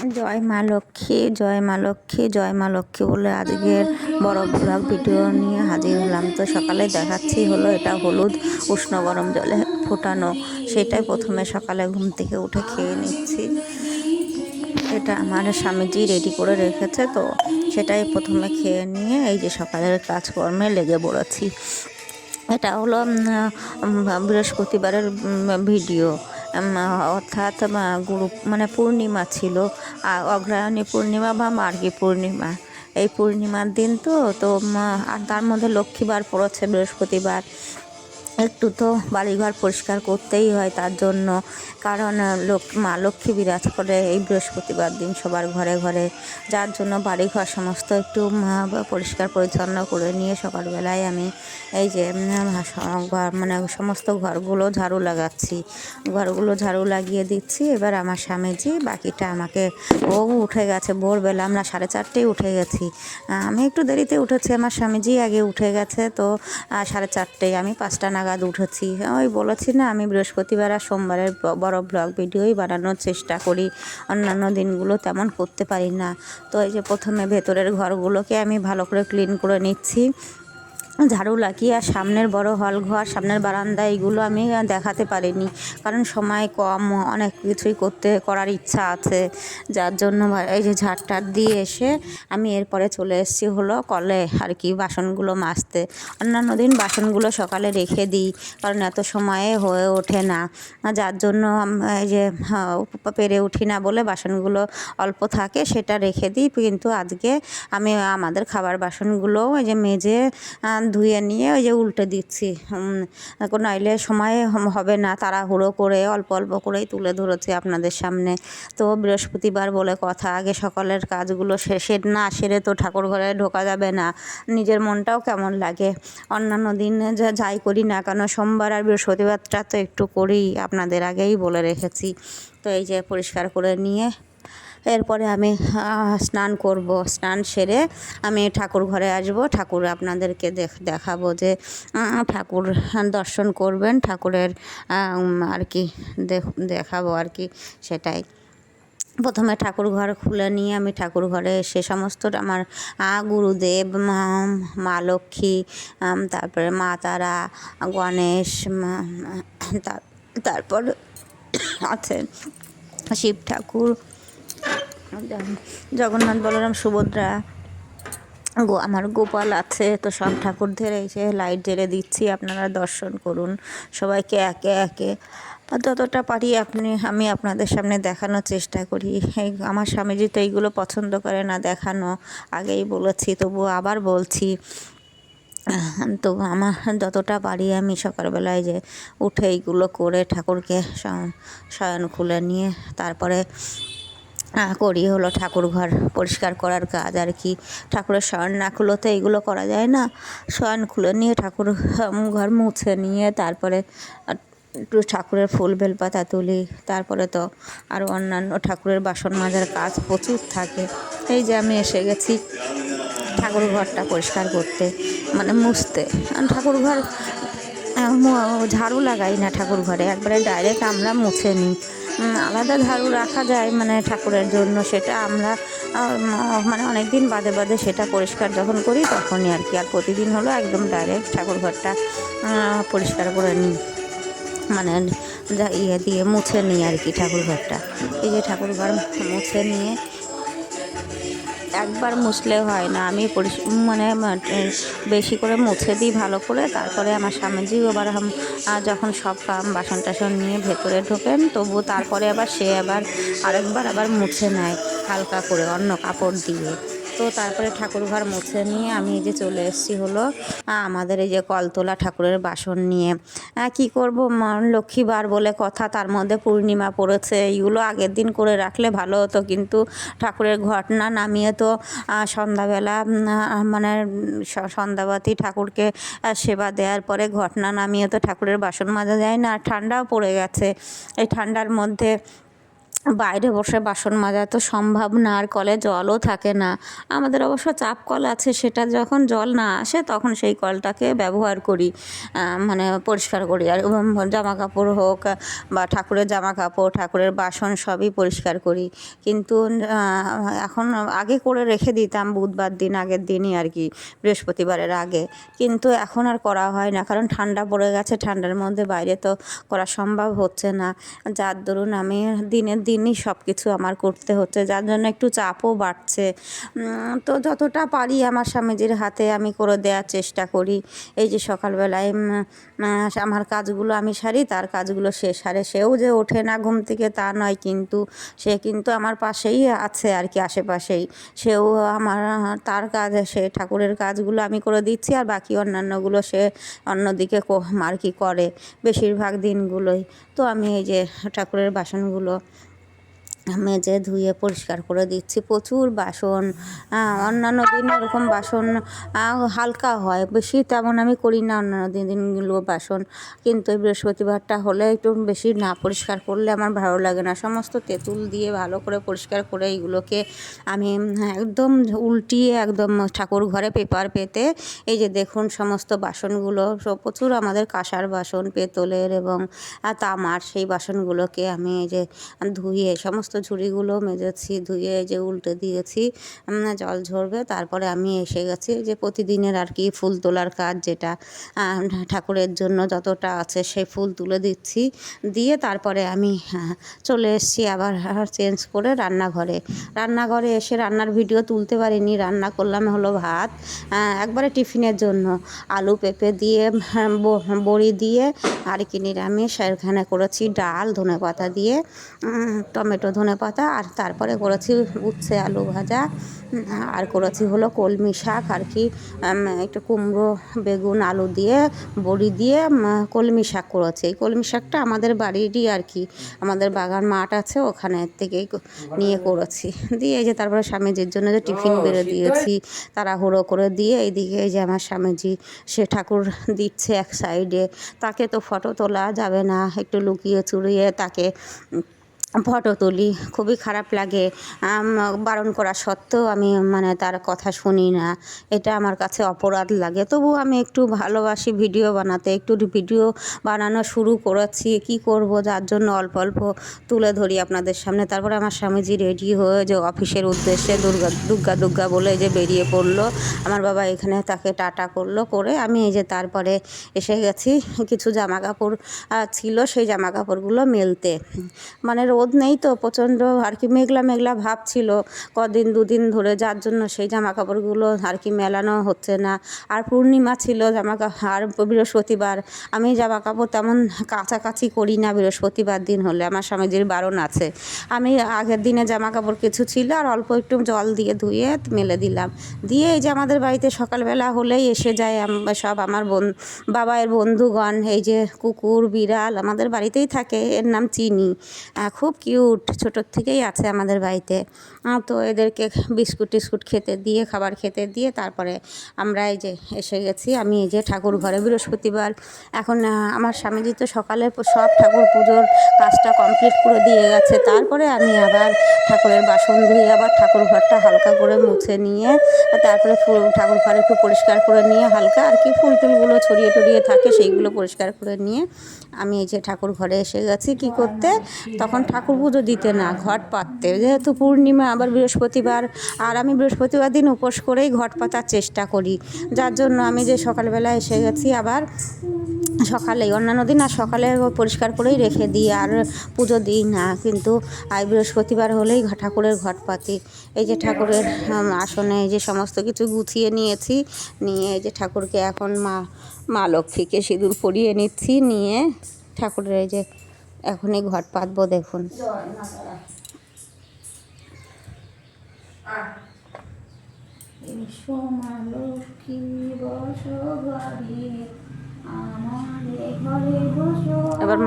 জয় মা লক্ষ্মী, জয় মা লক্ষ্মী, জয় মা লক্ষ্মী বলে আজকের বড় ব্লগ ভিডিও নিয়ে হাজির হলাম। তো সকালে দেখাচ্ছি হলো এটা হলুদ উষ্ণ গরম জলে ফোটানো, সেটাই প্রথমে সকালে ঘুম থেকে উঠে খেয়ে নিচ্ছি। এটা আমার স্বামীজি রেডি করে রেখেছে, তো সেটাই প্রথমে খেয়ে নিয়ে এই যে সকালের কাজকর্মে লেগে পড়েছি। এটা হলো বৃহস্পতিবারের ভিডিও, অর্থাৎ গুরু মানে পূর্ণিমা ছিল, অগ্রহায়ণী পূর্ণিমা বা মার্গী পূর্ণিমা। এই পূর্ণিমার দিন তো তো আর তার মধ্যে লক্ষ্মীবার পড়েছে বৃহস্পতিবার। একটু তো বাড়িঘর পরিষ্কার করতেই হয় তার জন্য, কারণ মা লক্ষ্মী বিরাজ করে এই বৃহস্পতিবার দিন সবার ঘরে ঘরে। যার জন্য বাড়িঘর সমস্ত একটু পরিষ্কার পরিচ্ছন্ন করে নিয়ে সকালবেলায় আমি এই যে মানে সমস্ত ঘরগুলো ঝাড়ু লাগাচ্ছি, ঘরগুলো ঝাড়ু লাগিয়ে দিচ্ছি। এবার আমার স্বামীজি বাকিটা আমাকে, ও উঠে গেছে ভোরবেলা, আমরা 4:30টায় উঠে গেছি। আমি একটু দেরিতে উঠেছি, আমার স্বামীজি আগে উঠে গেছে। তো 4:30টায়, আমি 5টা নাগাদ উঠেছি। ওই বলেছি না, আমি বৃহস্পতিবার আর সোমবারের বড় ব্লগ ভিডিওই বানানোর চেষ্টা করি, অন্যান্য দিনগুলো তেমন করতে পারি না। তো এই যে প্রথমে ভেতরের ঘরগুলোকে আমি ভালো করে ক্লিন করে নিচ্ছি, ঝাড়ু লাগিয়ে। আর সামনের বড় হল ঘর, সামনের বারান্দা, এইগুলো আমি দেখাতে পারিনি, কারণ সময় কম, অনেক কিছুই করার ইচ্ছা আছে। যার জন্য এই যে ঝাড়টার দিয়ে এসে আমি এরপরে চলে এসেছি হলো কলে আর কি বাসনগুলো মাজতে। অন্যান্য দিন বাসনগুলো সকালে রেখে দিই, কারণ এত সময়ে হয়ে ওঠে না। যার জন্য এই যে পেরে উঠি না বলে বাসনগুলো অল্প থাকে, সেটা রেখে দিই। কিন্তু আজকে আমি আমাদের খাবার বাসনগুলো ওই যে মেজে ধুয়ে নিয়ে ওই যে উল্টে দিচ্ছি, নইলে সময় হবে না। তাড়াহুড়ো করে অল্প অল্প করেই তুলে ধরেছি আপনাদের সামনে। তো বৃহস্পতিবার বলে কথা, আগে সকালের কাজগুলো না সেরে তো ঠাকুর ঘরে ঢোকা যাবে না, নিজের মনটাও কেমন লাগে। অন্যান্য দিন যাই করি না কেন, সোমবার আর বৃহস্পতিবারটা তো একটু করি, আপনাদের আগেই বলে রেখেছি। তো এই যে পরিষ্কার করে নিয়ে এরপরে আমি স্নান করব, স্নান সেরে আমি ঠাকুর ঘরে আসব। ঠাকুর আপনাদেরকে দেখাবো যে ঠাকুর দর্শন করবেন, ঠাকুরের আর কি দেখাবো আর কি, সেটাই। প্রথমে ঠাকুর ঘর খুলে নিয়ে আমি ঠাকুর ঘরে এসে সমস্ত আমার গুরুদেব, মা লক্ষ্মী, তারপরে মা তারা, গণেশ, তারপর আছে শিব ঠাকুর, জগন্নাথ, বলরাম, সুভদ্রা, আমার গোপাল আছে। তো সব ঠাকুরদের এই যে লাইট জ্বেলে দিচ্ছি, আপনারা দর্শন করুন সবাইকে একে একে, যতটা পারি আমি আপনাদের সামনে দেখানোর চেষ্টা করি। আমার স্বামীজি তো এইগুলো পছন্দ করে না দেখানো, আগেই বলেছি, তবুও আবার বলছি। তো আমার যতটা পারি আমি সকালবেলায় যে উঠে এইগুলো করে ঠাকুরকে শয়ন খুলে নিয়ে তারপরে করি হলো ঠাকুর ঘর পরিষ্কার করার কাজ আর কি। ঠাকুরের শয়ন না খুলে তো এইগুলো করা যায় না। শয়ন খুলে নিয়ে ঠাকুর ঘর মুছে নিয়ে তারপরে একটু ঠাকুরের ফুল বেলপাতা তুলি। তারপরে তো আরও অন্যান্য ঠাকুরের বাসন মাজার কাজ প্রচুর থাকে। এই যে আমি এসে গেছি ঠাকুর ঘরটা পরিষ্কার করতে, মানে মুছতে। ঠাকুর ঘর ঝাড়ু লাগাই না ঠাকুর ঘরে, একবারে ডাইরেক্ট আমরা মুছে নিই। আলাদা ঝাড়ু রাখা যায় মানে ঠাকুরের জন্য, সেটা আমরা মানে অনেক দিন বাদে বাদে সেটা পরিষ্কার যখন করি তখনই আর কি। আর প্রতিদিন হলো একদম ডাইরেক্ট ঠাকুর ঘরটা পরিষ্কার করে নিই, মানে ইয়ে দিয়ে মুছে নিই আর কি ঠাকুর ঘরটা। এই যে ঠাকুর ঘর মুছে নিয়ে একবার মুছলে হয় না, আমি মানে বেশি করে মুছে দিই ভালো করে। তারপরে আমার স্বামীজিও আবার যখন সব কাম বাসন টাসন নিয়ে ভেতরে ঢোকেন, তবু তারপরে আবার সে আরেকবার মুছে নেয় হালকা করে অন্য কাপড় দিয়ে। তো তারপরে ঠাকুর ঘর মুছে নিয়ে আমি এই যে চলে এসেছি হলো আমাদের এই যে কলতলা ঠাকুরের বাসন নিয়ে। কি করব, লক্ষ্মীবার বলে কথা, তার মধ্যে পূর্ণিমা পড়েছে। এইগুলো আগের দিন করে রাখলে ভালো হতো, কিন্তু ঠাকুরের ঘটনা নামিয়ে তো সন্ধ্যাবেলা মানে সন্ধ্যাবাতি ঠাকুরকে সেবা দেওয়ার পরে ঘটনা নামিয়ে তো ঠাকুরের বাসন মাজা যায় না। আর ঠান্ডাও পড়ে গেছে, এই ঠান্ডার মধ্যে বাইরে বসে বাসন মাজা তো সম্ভব না, আর কলে জলও থাকে না। আমাদের অবশ্য চাপ কল আছে, সেটা যখন জল না আসে তখন সেই কলটাকে ব্যবহার করি, মানে পরিষ্কার করি। আর জামা কাপড় হোক বা ঠাকুরের জামা কাপড়, ঠাকুরের বাসন সবই পরিষ্কার করি। কিন্তু এখন আগে করে রেখে দিতাম বুধবার দিন, আগের দিনই আর কি, বৃহস্পতিবারের আগে। কিন্তু এখন আর করা হয় না, কারণ ঠান্ডা পড়ে গেছে, ঠান্ডার মধ্যে বাইরে তো করা সম্ভব হচ্ছে না। যার দরুন আমি দিনের দিনই সব কিছু আমার করতে হচ্ছে, যার জন্য একটু চাপও বাড়ছে। তো যতটা পারি আমার স্বামীজির হাতে আমি করে দেওয়ার চেষ্টা করি। এই যে সকালবেলায় আমার কাজগুলো আমি সারি, তার কাজগুলো সে সারে। সেও যে ওঠে না ঘুম থেকে তা নয়, কিন্তু সে কিন্তু আমার পাশেই আছে আর কি, আশেপাশেই। সেও আমার, তার কাজ, সে ঠাকুরের কাজগুলো আমি করে দিচ্ছি, আর বাকি অন্যান্যগুলো সে অন্যদিকে আর কি করে বেশিরভাগ দিনগুলোই। তো আমি এই যে ঠাকুরের বাসনগুলো মেজে ধুয়ে পরিষ্কার করে দিচ্ছি। প্রচুর বাসন, অন্যান্য দিন এরকম বাসন হালকা হয়, বেশি তেমন আমি করি না অন্যান্য দিনগুলো বাসন। কিন্তু এই বৃহস্পতিবারটা হলে একটু বেশি না পরিষ্কার করলে আমার ভালো লাগে না। সমস্ত তেঁতুল দিয়ে ভালো করে পরিষ্কার করে এইগুলোকে আমি একদম উল্টিয়ে একদম ঠাকুর ঘরে পেপার পেতে, এই যে দেখুন সমস্ত বাসনগুলো সব প্রচুর আমাদের কাঁসার বাসন, পেতলের এবং তামার, সেই বাসনগুলোকে আমি এই যে ধুয়ে সমস্ত ঝুড়িগুলো মেজেছি, ধুয়ে যে উল্টে দিয়েছি, জল ঝরবে। তারপরে আমি এসে গেছি যে প্রতিদিনের আর কি ফুল তোলার কাজ, যেটা ঠাকুরের জন্য যতটা আছে সেই ফুল তুলে দিচ্ছি। দিয়ে তারপরে আমি চলে এসেছি আবার চেঞ্জ করে রান্নাঘরে এসে রান্নার ভিডিও তুলতে পারিনি। রান্না করলাম হলো ভাত, একবারে টিফিনের জন্য, আলু পেঁপে দিয়ে, বড়ি দিয়ে আর কি নিরামিষ। এখানে করেছি ডাল ধনেপাতা দিয়ে, টমেটো ধনেপাতা, আর তারপরে করেছি উচ্ছে আলু ভাজা, আর করেছি হলো কলমি শাক আর কি, একটু কুমড়ো বেগুন আলু দিয়ে বড়ি দিয়ে কলমি শাক করেছি। এই কলমি শাকটা আমাদের বাড়িরই আর কি, আমাদের বাগান মাঠ আছে, ওখানে থেকেই নিয়ে করেছি। দিয়ে এই যে তারপরে স্বামীজির জন্য যে টিফিন বেড়ে দিয়েছি তাড়াহুড়ো করে দিয়ে, এইদিকে এই যে আমার স্বামীজি সে ঠাকুর দিচ্ছে এক সাইডে। তাকে তো ফটো তোলা যাবে না, একটু লুকিয়ে চুরিয়ে তাকে ফটো তুলি, খুবই খারাপ লাগে। বারণ করা সত্ত্বেও আমি মানে তার কথা শুনি না, এটা আমার কাছে অপরাধ লাগে। তবুও আমি একটু ভালোবাসি ভিডিও বানাতে, একটু ভিডিও বানানো শুরু করেছি, কি করব, যার জন্য অল্প অল্প তুলে ধরি আপনাদের সামনে। তারপরে আমার স্বামীজি রেডি হয়ে যে অফিসের উদ্দেশ্যে দুর্গা দুর্গা বলে যে বেরিয়ে পড়লো। আমার বাবা এখানে তাকে টাটা করলো, করে আমি এই যে তারপরে এসে গেছি। কিছু জামা কাপড় ছিল, সেই জামা কাপড়গুলো মেলতে, মানে রোদ নেই তো, প্রচণ্ড আর কি মেঘলা মেঘলা ভাব ছিল কদিন দুদিন ধরে, যার জন্য সেই জামা কাপড়গুলো আর কি মেলানো হচ্ছে না। আর পূর্ণিমা ছিল, আর বৃহস্পতিবার, আমি জামা কাপড় তেমন কাচাকাচি করি না বৃহস্পতিবার দিন হলে, আমার স্বামীজির বারণ আছে। আমি আগের দিনে জামা কাপড় কিছু ছিল, আর অল্প একটু জল দিয়ে ধুয়ে মেলে দিলাম। দিয়ে এই যে আমাদের বাড়িতে সকালবেলা হলেই এসে যায় সব আমার বাবায়ের বন্ধুগণ, এই যে কুকুর বিড়াল আমাদের বাড়িতেই থাকে, এর নাম চিনি, খুব কিউট, ছোটোর থেকেই আছে আমাদের বাড়িতে। তো এদেরকে বিস্কুট টিস্কুট খেতে দিয়ে, খাবার খেতে দিয়ে তারপরে আমরা এই যে এসে গেছি। আমি এই যে ঠাকুর ঘরে বৃহস্পতিবার, এখন আমার স্বামীজি তো সকালে সব ঠাকুর পুজোর কাজটা কমপ্লিট করে দিয়ে গেছে। তারপরে আমি আবার ঠাকুরের বাসন ধুয়ে আবার ঠাকুর ঘরটা হালকা করে মুছে নিয়ে, তারপরে ঠাকুর ঘর একটু পরিষ্কার করে নিয়ে, হালকা আর কি ফুল টুলগুলো ছড়িয়ে টড়িয়ে থাকে সেইগুলো পরিষ্কার করে নিয়ে আমি এই যে ঠাকুর ঘরে এসে গেছি। কি করতে? তখন ঠাকুর পুজো দিতে না, ঘট পাততে, যেহেতু পূর্ণিমা আবার বৃহস্পতিবার, আর আমি বৃহস্পতিবার দিন উপোস করেই ঘট পাতার চেষ্টা করি, যার জন্য আমি যে সকালবেলা এসে গেছি আবার সকালেই, অন্যান্য দিন আর সকালে পরিষ্কার করেই রেখে দিই, আর পুজো দিই না। কিন্তু বৃহস্পতিবার হলেই ঠাকুরের ঘট পাতি। এই যে ঠাকুরের আসনে এই যে সমস্ত কিছু গুছিয়ে নিয়েছি, নিয়ে এই যে ঠাকুরকে এখন মা লক্ষ্মীকে সিঁদুর পরিয়ে নিচ্ছি, নিয়ে ঠাকুরের এই যে এখনই ঘট পাতবো। দেখুন এসো মা লক্ষ্মী বসো ঘরে, এবার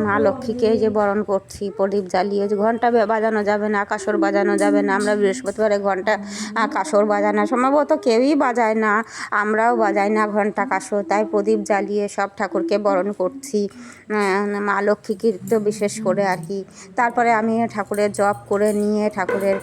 মা লক্ষ্মীকে এই যে বরণ করছি, প্রদীপ জ্বালিয়ে। ঘন্টা বাজানো যাবে না, কাসর বাজানো যাবে না। আমরা বৃহস্পতিবারে ঘন্টা কাসর বাজানো সম্ভবত কেউই বাজায় না, আমরাও বাজাই না ঘন্টা কাসর। তাই প্রদীপ জ্বালিয়ে সব ঠাকুরকে বরণ করছি, মা লক্ষ্মীকে তো বিশেষ করে আর কি। তারপরে আমি ঠাকুরের জপ করে নিয়ে ঠাকুরের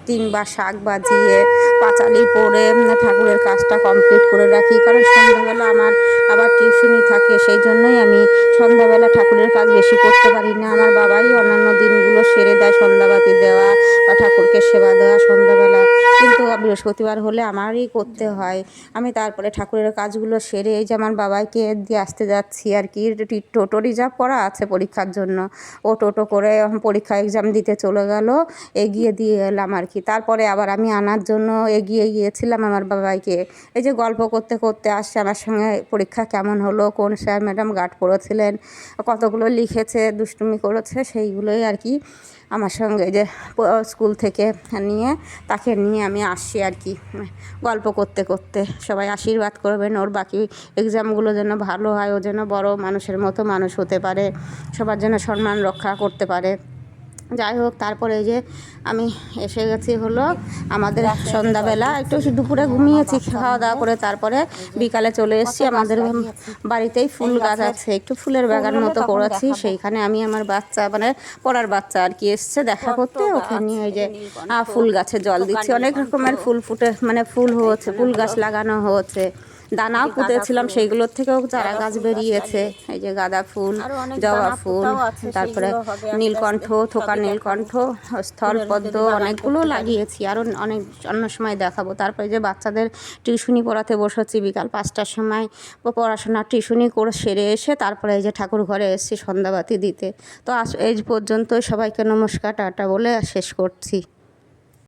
3বার শাক বাজিয়ে পাঁচালি পরে ঠাকুরের কাজটা কমপ্লিট করে রাখি। কারণ সন্ধ্যাবেলা আমার আবার টিউশনি থাকে, সেই জন্যই আমি সন্ধ্যাবেলা ঠাকুরের কাজ বেশি করতে পারি না। আমার বাবাই অন্যান্য দিনগুলো সেরে দেয়, সন্ধ্যাবাতি দেওয়া বা ঠাকুরকে সেবা দেওয়া সন্ধ্যাবেলা, কিন্তু বৃহস্পতিবার হলে আমারই করতে হয়। আমি তারপরে ঠাকুরের কাজগুলো সেরে এই যে আমার বাবাইকে দিয়ে আসতে যাচ্ছি আর কি। টোটো রিজার্ভ করা আছে পরীক্ষার জন্য, ও টোটো করে পরীক্ষা এক্সাম দিতে চলে গেল, এগিয়ে দিয়ে এলাম আর কি। তারপরে আবার আমি আনার জন্য এগিয়ে গিয়েছিলাম আমার বাবাইকে। এই যে গল্প করতে করতে আসছে আমার সঙ্গে, পরীক্ষা কেমন হলো, কোন স্যার ম্যাডাম গার্ড করেছিলেন, কতগুলো লিখেছে, দুষ্টুমি করেছে, সেইগুলোই আর কি আমার সঙ্গে যে স্কুল থেকে তাকে নিয়ে আমি আসছি আর কি। গল্প করতে করতে সবাই আশীর্বাদ করবেন ওর বাকি এক্সামগুলো যেন ভালো হয়, ও যেন বড় মানুষের মতো মানুষ হতে পারে, সবার যেন সম্মান রক্ষা করতে পারে। যাই হোক, তারপরে যে আমি এসে গেছি হলো আমাদের সন্ধ্যাবেলা, একটু দুপুরে ঘুমিয়েছি খাওয়া দাওয়া করে, তারপরে বিকালে চলে এসেছি। আমাদের বাড়িতেই ফুল গাছ আছে, একটু ফুলের বাগান মতো করেছি, সেইখানে আমি আমার বাচ্চা মানে পড়ার বাচ্চা আর কি এসছে দেখা করতে, ওখানে ওই যে ফুল গাছে জল দিচ্ছি। অনেক রকমের ফুল ফুটে মানে ফুল হয়েছে, ফুল গাছ লাগানো হয়েছে, দানাও পুঁতেছিলাম, সেইগুলোর থেকেও চারা গাছ বেরিয়েছে। এই যে গাঁদা ফুল, জবা ফুল, তারপরে নীলকণ্ঠ, থোকা নীলকণ্ঠ, স্থলপদ্ম, অনেকগুলো লাগিয়েছি, আরও অন্য সময় দেখাবো। তারপরে যে বাচ্চাদের টিউশনি পড়াতে বসেছি বিকাল 5টার সময়, পড়াশোনা টিউশনি করে সেরে এসে তারপরে এই যে ঠাকুর ঘরে এসেছি সন্ধ্যাবাতি দিতে। তো এই পর্যন্তই, সবাইকে নমস্কার টাটা বলে শেষ করছি।